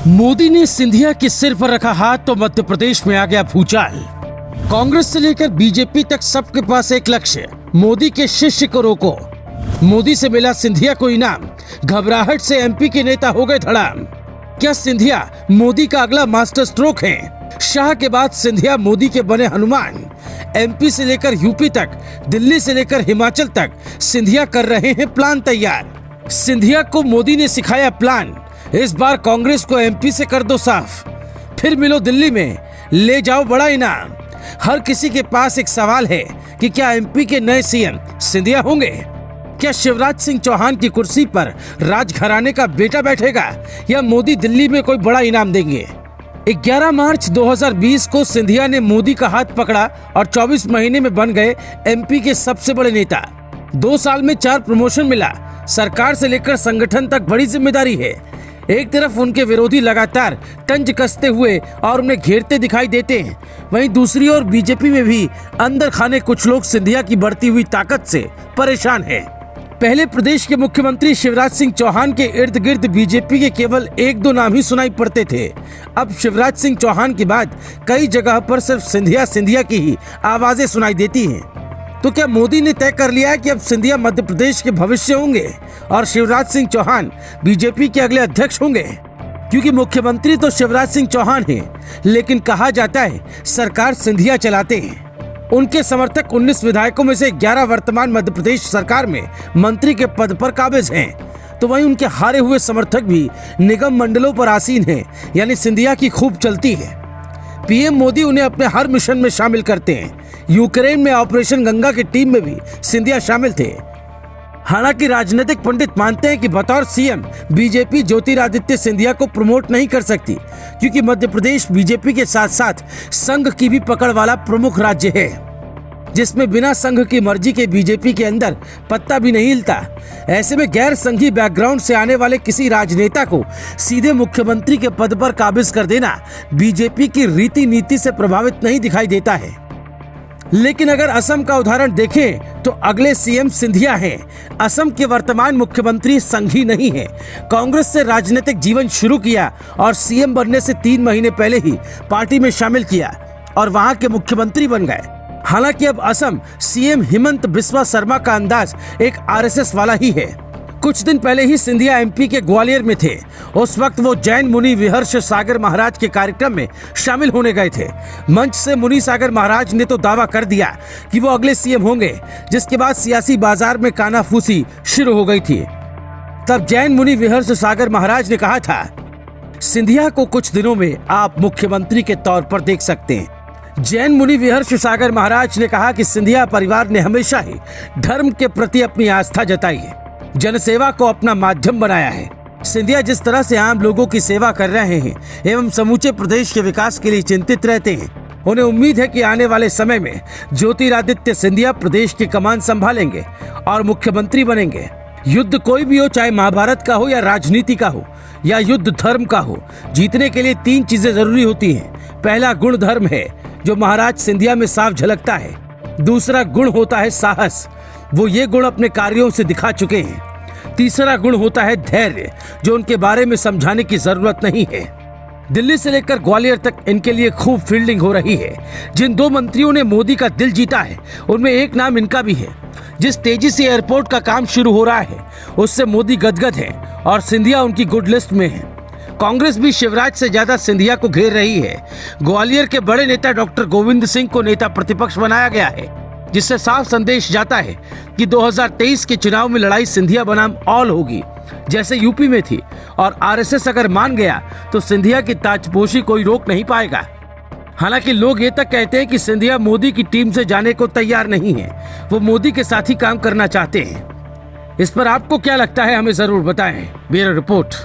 मोदी ने सिंधिया के सिर पर रखा हाथ तो मध्य प्रदेश में आ गया भूचाल। कांग्रेस से लेकर बीजेपी तक सबके पास एक लक्ष्य, मोदी के शिष्य को रोको। मोदी से मिला सिंधिया को इनाम, घबराहट से एमपी के नेता हो गए धड़ाम। क्या सिंधिया मोदी का अगला मास्टर स्ट्रोक है? शाह के बाद सिंधिया मोदी के बने हनुमान। एमपी से लेकर यूपी तक, दिल्ली से लेकर हिमाचल तक सिंधिया कर रहे हैं प्लान तैयार। सिंधिया को मोदी ने सिखाया प्लान, इस बार कांग्रेस को एमपी से कर दो साफ, फिर मिलो दिल्ली में, ले जाओ बड़ा इनाम। हर किसी के पास एक सवाल है कि क्या एमपी के नए सीएम सिंधिया होंगे? क्या शिवराज सिंह चौहान की कुर्सी पर राजघराने का बेटा बैठेगा या मोदी दिल्ली में कोई बड़ा इनाम देंगे? 11 मार्च 2020 को सिंधिया ने मोदी का हाथ पकड़ा और 24 महीने में बन गए एमपी के सबसे बड़े नेता। 2 साल में 4 प्रमोशन मिला, सरकार से लेकर संगठन तक बड़ी जिम्मेदारी है। एक तरफ उनके विरोधी लगातार तंज कसते हुए और उन्हें घेरते दिखाई देते हैं, वहीं दूसरी ओर बीजेपी में भी अंदर खाने कुछ लोग सिंधिया की बढ़ती हुई ताकत से परेशान हैं। पहले प्रदेश के मुख्यमंत्री शिवराज सिंह चौहान के इर्द गिर्द बीजेपी के केवल 1-2 नाम ही सुनाई पड़ते थे। अब शिवराज सिंह चौहान के बाद कई जगह पर सिर्फ सिंधिया की ही आवाजें सुनाई देती हैं। तो क्या मोदी ने तय कर लिया है कि अब सिंधिया मध्य प्रदेश के भविष्य होंगे और शिवराज सिंह चौहान बीजेपी के अगले अध्यक्ष होंगे? क्योंकि मुख्यमंत्री तो शिवराज सिंह चौहान हैं, लेकिन कहा जाता है सरकार सिंधिया चलाते हैं। उनके समर्थक 19 विधायकों में से 11 वर्तमान मध्य प्रदेश सरकार में मंत्री के पद पर काबिज हैं। तो वहीं उनके हारे हुए समर्थक भी निगम मंडलों पर आसीन हैं, यानी सिंधिया की खूब चलती है। पीएम मोदी उन्हें अपने हर मिशन में शामिल करते हैं। यूक्रेन में ऑपरेशन गंगा की टीम में भी सिंधिया शामिल थे। हालांकि राजनीतिक पंडित मानते हैं कि बतौर सीएम बीजेपी ज्योतिरादित्य सिंधिया को प्रमोट नहीं कर सकती, क्योंकि मध्य प्रदेश बीजेपी के साथ साथ संघ की भी पकड़ वाला प्रमुख राज्य है, जिसमें बिना संघ की मर्जी के बीजेपी के अंदर पत्ता भी नहीं हिलता। ऐसे में गैर संघी बैकग्राउंड से आने वाले किसी राजनेता को सीधे मुख्यमंत्री के पद पर काबिज कर देना बीजेपी की रीति नीति से प्रभावित नहीं दिखाई देता है। लेकिन अगर असम का उदाहरण देखें तो अगले सीएम सिंधिया हैं। असम के वर्तमान मुख्यमंत्री संघी नहीं है। कांग्रेस से राजनीतिक जीवन शुरू किया और सीएम बनने से 3 महीने पहले ही पार्टी में शामिल किया और वहां के मुख्यमंत्री बन गए। हालांकि अब असम सीएम हिमंत बिस्वा शर्मा का अंदाज एक आरएसएस वाला ही है। कुछ दिन पहले ही सिंधिया एमपी के ग्वालियर में थे। उस वक्त वो जैन मुनि विहर्ष सागर महाराज के कार्यक्रम में शामिल होने गए थे। मंच से मुनि सागर महाराज ने तो दावा कर दिया कि वो अगले सीएम होंगे, जिसके बाद सियासी बाजार में कानाफूसी शुरू हो गई थी। तब जैन मुनि विहर्ष सागर महाराज ने कहा था, सिंधिया को कुछ दिनों में आप मुख्यमंत्री के तौर पर देख सकते हैं। जैन मुनि विहर्ष सागर महाराज ने कहा कि सिंधिया परिवार ने हमेशा ही धर्म के प्रति अपनी आस्था जताई है, जनसेवा को अपना माध्यम बनाया है। सिंधिया जिस तरह से आम लोगों की सेवा कर रहे हैं एवं समूचे प्रदेश के विकास के लिए चिंतित रहते हैं, उन्हें उम्मीद है कि आने वाले समय में ज्योतिरादित्य सिंधिया प्रदेश की कमान संभालेंगे और मुख्यमंत्री बनेंगे। युद्ध कोई भी हो, चाहे महाभारत का हो या राजनीति का हो या युद्ध धर्म का हो, जीतने के लिए 3 चीजें जरूरी होती हैं। पहला गुण धर्म है, जो महाराज सिंधिया में साफ झलकता है। दूसरा गुण होता है साहस, वो ये गुण अपने कार्यों से दिखा चुके हैं। तीसरा गुण होता है धैर्य, जो उनके बारे में समझाने की जरूरत नहीं है। दिल्ली से लेकर ग्वालियर तक इनके लिए खूब फील्डिंग हो रही है। जिन 2 मंत्रियों ने मोदी का दिल जीता है, उनमें एक नाम इनका भी है। जिस तेजी से एयरपोर्ट का काम शुरू हो रहा है, उससे मोदी गदगद है और सिंधिया उनकी गुड लिस्ट में है। कांग्रेस भी शिवराज से ज्यादा सिंधिया को घेर रही है। ग्वालियर के बड़े नेता डॉक्टर गोविंद सिंह को नेता प्रतिपक्ष बनाया गया है, जिससे साफ संदेश जाता है कि 2023 के चुनाव में लड़ाई सिंधिया बनाम ऑल होगी, जैसे यूपी में थी। और आरएसएस अगर मान गया तो सिंधिया की ताजपोशी कोई रोक नहीं पाएगा। हालांकि लोग ये तक कहते हैं कि सिंधिया मोदी की टीम से जाने को तैयार नहीं है, वो मोदी के साथ ही काम करना चाहते हैं। इस पर आपको क्या लगता है, हमें जरूर बताएं। Bureau report.